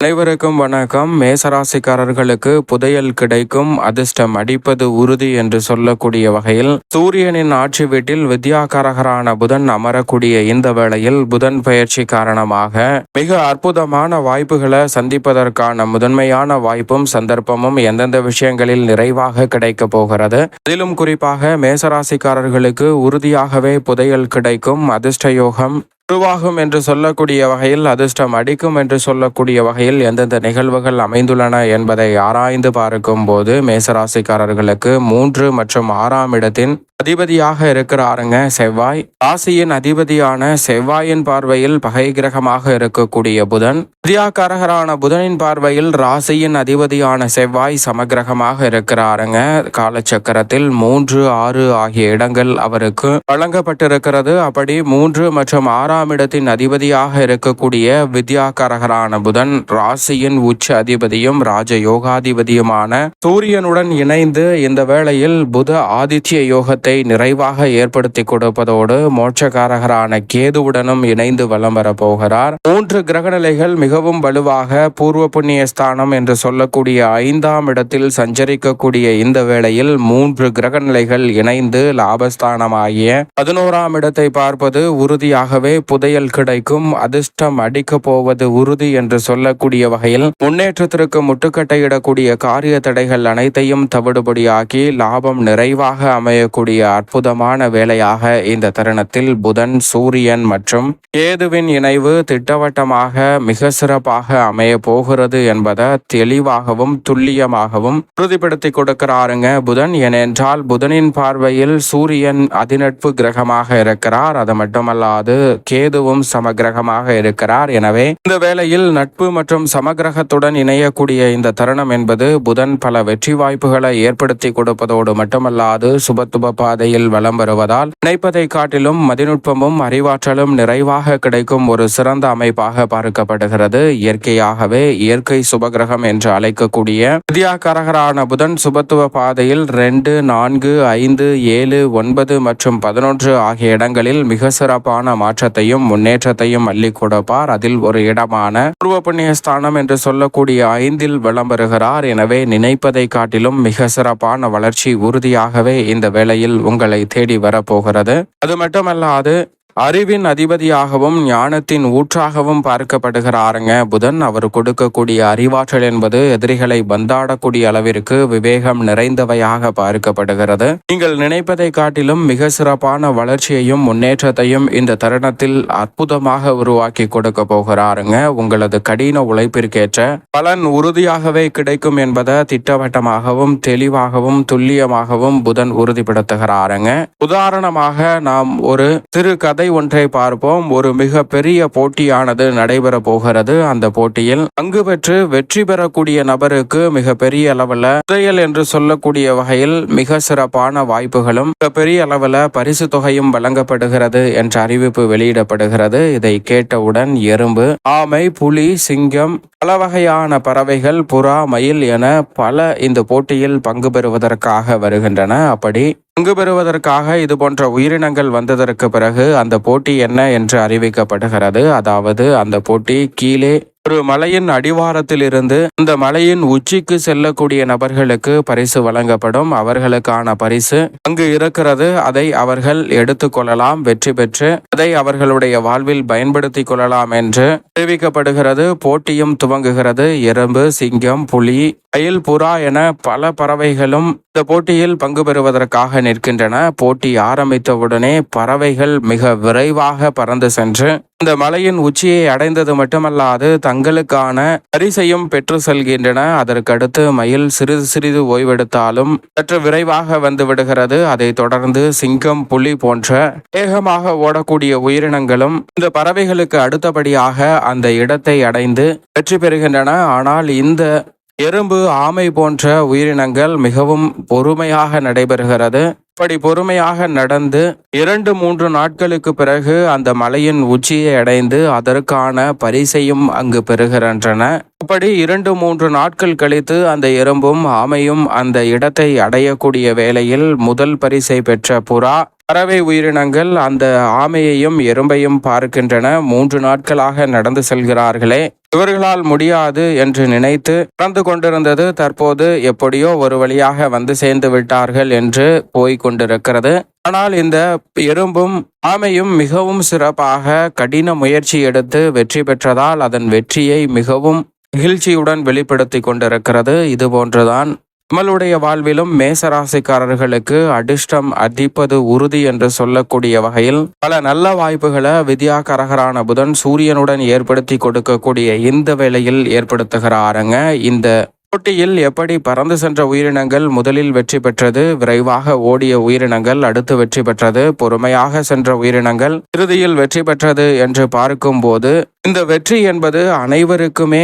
அனைவருக்கும் வணக்கம். மேசராசிக்காரர்களுக்கு புதையல் கிடைக்கும், அதிர்ஷ்டம் அடிப்பது உறுதி என்று சொல்லக்கூடிய வகையில் சூரியனின் ஆட்சி வீட்டில் வித்யாகாரகரான புதன் அமரக்கூடிய இந்த வேளையில் புதன் பயிற்சி காரணமாக மிக அற்புதமான வாய்ப்புகளை சந்திப்பதற்கான முதன்மையான வாய்ப்பும் சந்தர்ப்பமும் எந்தெந்த விஷயங்களில் நிறைவாக கிடைக்க போகிறது. அதிலும் குறிப்பாக மேசராசிக்காரர்களுக்கு உறுதியாகவே புதையல் கிடைக்கும், அதிர்ஷ்ட யோகம் உருவாகும் என்று சொல்லக்கூடிய வகையில், அதிர்ஷ்டம் அடிக்கும் என்று சொல்லக்கூடிய வகையில் எந்தெந்த நிகழ்வுகள் அமைந்துள்ளன என்பதை ஆராய்ந்து பார்க்கும் போது மேசராசிக்காரர்களுக்கு 3 மற்றும் 6ஆம் இடத்தின் அதிபதியாக இருக்கிறாருங்க செவ்வாய். ராசியின் அதிபதியான செவ்வாயின் பார்வையில் பகை கிரகமாக இருக்கக்கூடிய புதன், வித்யாகாரகரான புதனின் பார்வையில் ராசியின் அதிபதியான செவ்வாய் சமகிரகமாக இருக்கிறாருங்க. காலச்சக்கரத்தில் 3, 6 ஆகிய இடங்கள் அவருக்கு வழங்கப்பட்டிருக்கிறது. அப்படி 3 மற்றும் 6ஆம் இடத்தின் அதிபதியாக இருக்கக்கூடிய வித்யாகாரகரான புதன் ராசியின் உச்ச அதிபதியும் ராஜ யோகாதிபதியுமான சூரியனுடன் இணைந்து இந்த வேளையில் புத ஆதித்ய யோகத்தை நிறைவாக ஏற்படுத்தி கொடுப்பதோடு மோட்சகாரகரான கேதுவுடனும் இணைந்து வலம் வரப்போகிறார். 3 கிரகநிலைகள் மிகவும் வலுவாக பூர்வ புண்ணிய ஸ்தானம் என்று சொல்லக்கூடிய 5ஆம் இடத்தில் சஞ்சரிக்கக்கூடிய இந்த வேளையில் 3 கிரகநிலைகள் இணைந்து லாபஸ்தானமாகிய 11ஆம் இடத்தை பார்ப்பது உறுதியாகவே புதையல் கிடைக்கும், அதிர்ஷ்டம் அடிக்க போவது உறுதி என்று சொல்லக்கூடிய வகையில் முன்னேற்றத்திற்கு முட்டுக்கட்டையிடக்கூடிய காரிய தடைகள் அனைத்தையும் தவிடுபடியாக்கி லாபம் நிறைவாக அமையக்கூடிய அற்புதமான வேளையாக இந்த தருணத்தில் புதன், சூரியன் மற்றும் கேதுவின் இணைவு திட்டவட்டமாக மிக சிறப்பாக அமைய போகிறது என்பதை தெளிவாகவும் துல்லியமாகவும் உறுதிப்படுத்தி கொடுக்கிறாருங்க புதன். ஏனென்றால் புதனின் பார்வையில் சூரியன் அதிநட்பு கிரகமாக இருக்கிறார், அது மட்டுமல்லாது கேதுவும் சமகிரகமாக இருக்கிறார். எனவே இந்த வேளையில் நட்பு மற்றும் சமகிரகத்துடன் இணையக்கூடிய இந்த தருணம் என்பது புதன் பல வெற்றி வாய்ப்புகளை ஏற்படுத்தி கொடுப்பதோடு மட்டுமல்லாது சுபத்துப பாதையில் வலம் வருவதால் நினைப்பதை காட்டிலும் மதிநுட்பமும் அறிவாற்றலும் நிறைவாக கிடைக்கும் ஒரு சிறந்த அமைப்பாக பார்க்கப்படுகிறது. இயற்கையாகவே இயற்கை சுபகிரகம் என்று அழைக்கக்கூடிய வித்யாகாரகரான புதன் சுபத்துவ பாதையில் 2, 4, 5, 7, 9 மற்றும் 11 ஆகிய இடங்களில் மிக சிறப்பான மாற்றத்தையும் முன்னேற்றத்தையும் அள்ளி கொடுப்பார். அதில் ஒரு இடமான பூர்வ புண்ணிய ஸ்தானம் என்று சொல்லக்கூடிய 5இல் வலம் வருகிறார். எனவே நினைப்பதை காட்டிலும் மிக சிறப்பான வளர்ச்சி உறுதியாகவே இந்த வேளையில் உங்களை தேடி வரப்போகிறது. அது மட்டுமல்லாது அறிவின் அதிபதியாகவும் ஞானத்தின் ஊற்றாகவும் பார்க்கப்படுகிறாருங்க புதன். அவர் கொடுக்கக்கூடிய அறிவாற்றல் என்பது எதிரிகளை பந்தாடக்கூடிய அளவிற்கு விவேகம் நிறைந்தவையாக பார்க்கப்படுகிறது. நீங்கள் நினைப்பதை காட்டிலும் மிக சிறப்பான வளர்ச்சியையும் முன்னேற்றத்தையும் இந்த தருணத்தில் அற்புதமாக உருவாக்கி கொடுக்க போகிறாருங்க. உங்களது கடின உழைப்பிற்கேற்ற பலன் உறுதியாகவே கிடைக்கும் என்பதை திட்டவட்டமாகவும் தெளிவாகவும் துல்லியமாகவும் புதன் உறுதிப்படுத்துகிறாருங்க. உதாரணமாக நாம் ஒரு சிறு கதை ஒன்றை பார்ப்போம். ஒரு மிக பெரிய போட்டியானது நடைபெற போகிறது. அந்த போட்டியில் பங்கு பெற்று வெற்றி பெறக்கூடிய நபருக்கு மிக பெரிய அளவில் புதையல் என்று சொல்லக்கூடிய வகையில் மிக சிறப்பான வாய்ப்புகளும் மிக பெரிய அளவில் பரிசு தொகையும் வழங்கப்படுகிறது என்ற அறிவிப்பு வெளியிடப்படுகிறது. இதை கேட்டவுடன் எறும்பு, ஆமை, புலி, சிங்கம், பல வகையான பறவைகள், புறா, மயில் என பல இந்த போட்டியில் பங்கு பெறுவதற்காக வருகின்றன. அப்படி பங்கு பெறுவதற்காக இது போன்ற உயிரினங்கள் வந்ததற்கு பிறகு அந்த போட்டி என்ன என்று அறிவிக்கப்படுகிறது. அதாவது அந்த போட்டி கீழே ஒரு மலையின் அடிவாரத்தில் இருந்து அந்த மலையின் உச்சிக்கு செல்லக்கூடிய நபர்களுக்கு பரிசு வழங்கப்படும். அவர்களுக்கான பரிசு அங்கு இருக்கிறது. அதை அவர்கள் எடுத்துக்கொள்ளலாம். வெற்றி பெற்று அதை அவர்களுடைய வாழ்வில் பயன்படுத்தி கொள்ளலாம் என்று தெரிவிக்கப்படுகிறது. போட்டியும் துவங்குகிறது. எறும்பு, சிங்கம், புலி, மயில், புறா என பல பறவைகளும் இந்த போட்டியில் பங்கு பெறுவதற்காக நிற்கின்றன. போட்டி ஆரம்பித்தவுடனே பறவைகள் மிக விரைவாக பறந்து சென்று இந்த மலையின் உச்சியை அடைந்தது மட்டுமல்லாது தங்களுக்கான பரிசையும் பெற்று செல்கின்றன. அதற்கடுத்து மயில் சிறிது சிறிது ஓய்வெடுத்தாலும் சற்று விரைவாக வந்து விடுகிறது. அதை தொடர்ந்து சிங்கம், புலி போன்ற வேகமாக ஓடக்கூடிய உயிரினங்களும் இந்த பறவைகளுக்கு அடுத்தபடியாக அந்த இடத்தை அடைந்து வெற்றி பெறுகின்றன. ஆனால் இந்த எறும்பு, ஆமை போன்ற உயிரினங்கள் மிகவும் பொறுமையாக நடைபெறுகிறது. அப்படி பொறுமையாக நடந்து 2-3 நாட்களுக்கு பிறகு அந்த மலையின் உச்சியை அடைந்து அதற்கான பரிசையும் அங்கு பெறுகின்றன. அப்படி 2-3 நாட்கள் கழித்து அந்த எறும்பும் ஆமையும் அந்த இடத்தை அடையக்கூடிய வேளையில் முதல் பரிசை பெற்ற புறா பறவை உயிரினங்கள் அந்த ஆமையையும் எறும்பையும் பார்க்கின்றன. 3 நாட்களாக நடந்து செல்கிறார்களே, இவர்களால் முடியாது என்று நினைத்து நடந்து கொண்டிருந்தது தற்போது எப்படியோ ஒரு வழியாக வந்து சேர்ந்து விட்டார்கள் என்று போய்கொண்டிருக்கிறது. ஆனால் இந்த எறும்பும் ஆமையும் மிகவும் சிறப்பாக கடின முயற்சி எடுத்து வெற்றி பெற்றதால் அதன் வெற்றியை மிகவும் மகிழ்ச்சியுடன் வெளிப்படுத்தி கொண்டிருக்கிறது. இது போன்றுதான் நம்மளுடைய வாழ்விலும் மேசராசிக்காரர்களுக்கு அதிர்ஷ்டம் அடிப்பது உறுதி என்று சொல்லக்கூடிய வகையில் பல நல்ல வாய்ப்புகளை வித்யாகாரகரான புதன் சூரியனுடன் ஏற்படுத்தி கொடுக்கக்கூடிய இந்த வேளையில் ஏற்படுத்துகிறாருங்க. இந்த போட்டியில் எப்படி பறந்து சென்ற உயிரினங்கள் முதலில் வெற்றி பெற்றது, விரைவாக ஓடிய உயிரினங்கள் அடுத்து வெற்றி பெற்றது, பொறுமையாக சென்ற உயிரினங்கள் இறுதியில் வெற்றி பெற்றது என்று பார்க்கும்போது இந்த வெற்றி என்பது அனைவருக்குமே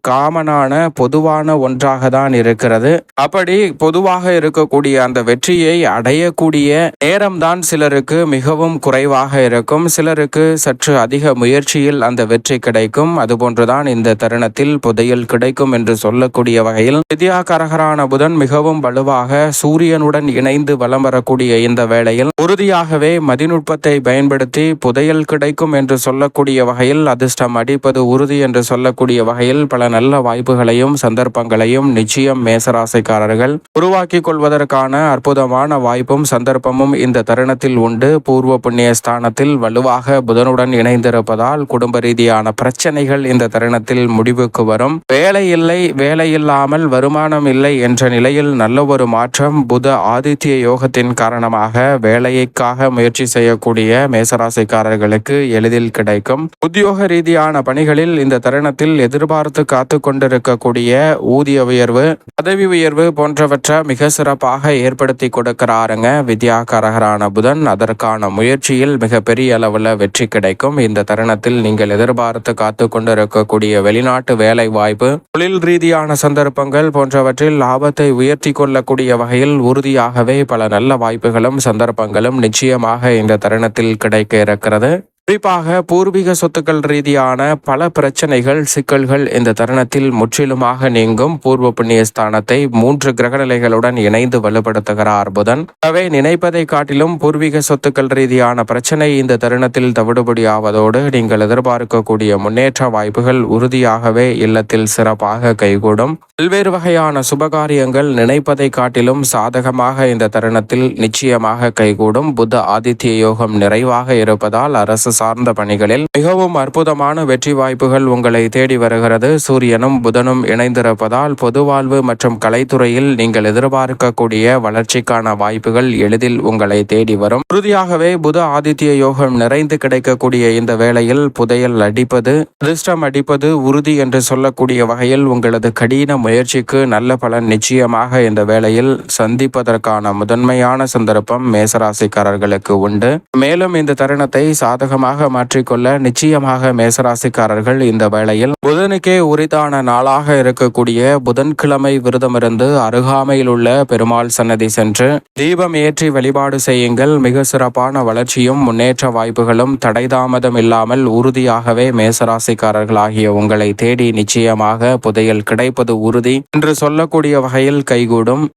காமனான பொதுவான ஒன்றாக தான் இருக்கிறது. அப்படி பொதுவாக இருக்கக்கூடிய அந்த வெற்றியை அடையக்கூடிய நேரம்தான் சிலருக்கு மிகவும் குறைவாக இருக்கும், சிலருக்கு சற்று அதிக முயற்சியில் அந்த வெற்றி கிடைக்கும். அதுபோன்றுதான் இந்த தருணத்தில் புதையல் கிடைக்கும் என்று சொல்லக்கூடிய வகையில் வித்யாகாரகரான புதன் மிகவும் வலுவாக சூரியனுடன் இணைந்து வலம் வரக்கூடிய இந்த வேளையில் உறுதியாகவே மதிநுட்பத்தை பயன்படுத்தி புதையல் கிடைக்கும் என்று சொல்லக்கூடிய வகையில் அதிர்ஷ்டம் அடிப்பது உறுதி என்று சொல்லக்கூடிய வகையில் பல நல்ல வாய்ப்புகளையும் சந்தர்ப்பங்களையும் நிச்சயம் மேசராசிக்காரர்கள் உருவாக்கி கொள்வதற்கான அற்புதமான வாய்ப்பும் சந்தர்ப்பமும் இந்த தருணத்தில் உண்டு. பூர்வ புண்ணிய ஸ்தானத்தில் வலுவாக புதனுடன் இணைந்திருப்பதால் குடும்ப ரீதியான பிரச்சனைகள் இந்த தருணத்தில் முடிவுக்கு வரும். வேலை இல்லை, வேலை இல்லாமல் வருமானம் இல்லை என்ற நிலையில் நல்ல ஒரு மாற்றம் புத ஆதித்ய யோகத்தின் காரணமாக வேலைக்காக முயற்சி செய்யக்கூடிய மேசராசிக்காரர்களுக்கு எளிதில் கிடைக்கும். உத்தியோக ரீதியான பணிகளில் இந்த தருணத்தில் எதிர்பார்த்து காத்து கொண்டிருக்கக்கூடிய ஊதிய உயர்வு, பதவி உயர்வு போன்றவற்றை மிக சிறப்பாக ஏற்படுத்தி கொடுக்கிறாருங்க வித்யாகாரகரான புதன். அதற்கான முயற்சியில் மிகப்பெரிய அளவில் வெற்றி கிடைக்கும். இந்த தருணத்தில் நீங்கள் எதிர்பார்த்து காத்து கொண்டிருக்கக்கூடிய வெளிநாட்டு வேலை வாய்ப்பு, தொழில் ரீதியான சந்தர்ப்பங்கள் போன்றவற்றில் லாபத்தை உயர்த்தி கொள்ளக்கூடிய வகையில் உறுதியாகவே பல நல்ல வாய்ப்புகளும் சந்தர்ப்பங்களும் நிச்சயமாக இந்த தருணத்தில் கிடைக்க இருக்கிறது. குறிப்பாக பூர்வீக சொத்துக்கள் ரீதியான பல பிரச்சனைகள், சிக்கல்கள் இந்த தருணத்தில் முற்றிலுமாக நீங்கும். பூர்வ புண்ணிய ஸ்தானத்தை 3 கிரகநிலைகளுடன் இணைந்து வலுப்படுத்துகிறார் புதன். அவை நினைப்பதை காட்டிலும் பூர்வீக சொத்துக்கள் ரீதியான பிரச்சனை இந்த தருணத்தில் தவிடுபடியாவதோடு நீங்கள் எதிர்பார்க்கக்கூடிய முன்னேற்ற வாய்ப்புகள் உறுதியாகவே இல்லத்தில் சிறப்பாக கைகூடும். பல்வேறு வகையான சுபகாரியங்கள் நினைப்பதை காட்டிலும் சாதகமாக இந்த தருணத்தில் நிச்சயமாக கைகூடும். புத ஆதித்ய யோகம் நிறைவாக இருப்பதால் அரசு சார்ந்த பணிகளில் மிகவும் அற்புதமான வெற்றி வாய்ப்புகள் உங்களை தேடி வருகிறது. சூரியனும் புதனும் இணைந்திருப்பதால் பொதுவாழ்வு மற்றும் கலைத்துறையில் நீங்கள் எதிர்பார்க்கக்கூடிய வளர்ச்சிக்கான வாய்ப்புகள் எளிதில் உங்களை தேடி வரும். உறுதியாகவே புத ஆதித்ய யோகம் நிறைந்து கிடைக்கக்கூடிய இந்த வேளையில் புதையல் அடிப்பது, அதிர்ஷ்டம் அடிப்பது உறுதி என்று சொல்லக்கூடிய வகையில் உங்களது கடின முயற்சிக்கு நல்ல பலன் நிச்சயமாக இந்த வேளையில் சந்திப்பதற்கான முதன்மையான சந்தர்ப்பம் மேசராசிக்காரர்களுக்கு உண்டு. மேலும் இந்த தருணத்தை சாதகமாக மாற்றிக்கொள்ள நிச்சயமாக மேசராசிக்காரர்கள் இந்த வேளையில் புதனுக்கே உரித்தான நாளாக இருக்கக்கூடிய புதன்கிழமை விரதமிருந்து அருகாமையில் உள்ள பெருமாள் சன்னதி சென்று தீபம் ஏற்றி வழிபாடு செய்யுங்கள். மிக சிறப்பான வளர்ச்சியும் முன்னேற்ற வாய்ப்புகளும் தடைதாமதம் இல்லாமல் உறுதியாகவே மேசராசிக்காரர்களாகிய உங்களை தேடி நிச்சயமாக புதையல் கிடைப்பது உறுதி என்று சொல்லக்கூடிய வகையில் கைகூடும்.